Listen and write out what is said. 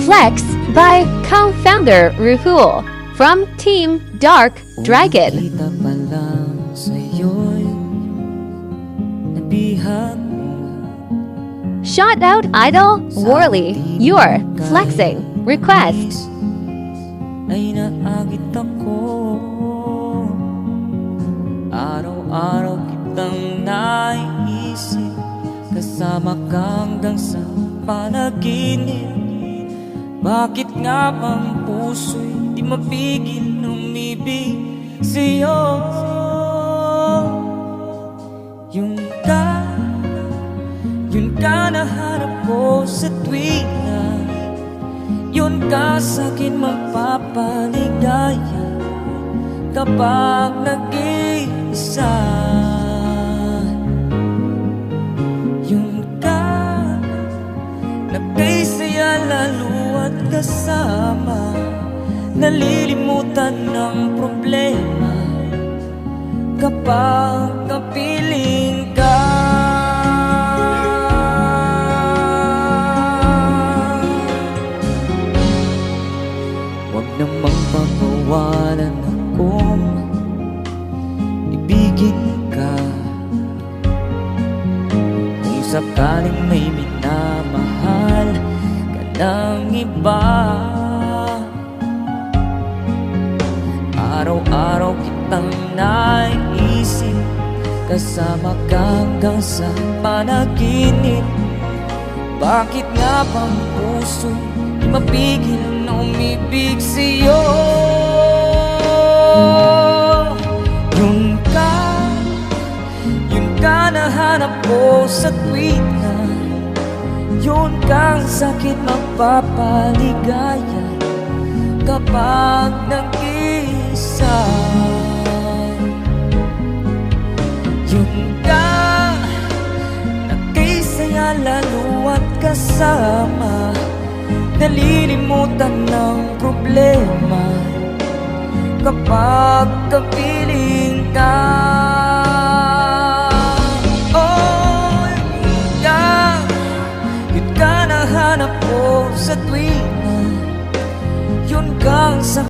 Flex by co-founder Ruhul from Team Dark Dragon. Kita pa lang sa'yo'y nabihag. Shout out Idol Worley, your flexing request. Ay naagit ako, araw-araw kitang naiisip, kasama ka hanggang sa panaginip. Bakit nga bang puso'y di mapigil umibig sa'yo? Yun ka nahanap ko sa tuwing na yun ka sa'kin mapapaligaya kapag nag-iisa. Yun ka nagkasaya lalo at kasama, nalilimutan ng problema kapag kapiling ka. Huwag namang pagbawalan akong ibigin ka. Kung sakaling may minamahal ka ng iba, araw-araw kitang naisip, kasama ka hanggang sa panaginip. Bakit nga bang puso di mapigil na umibig sa'yo? Yun ka nahanap ko sa tuwing na yun kang sakit mapapaligaya kapag nag-isa. Yun ka nagkasaya lalo at kasama, nalilimutan ng problema kapag kapiling ka. Oh, yun ka nahanap ko sa tuwing na yun kang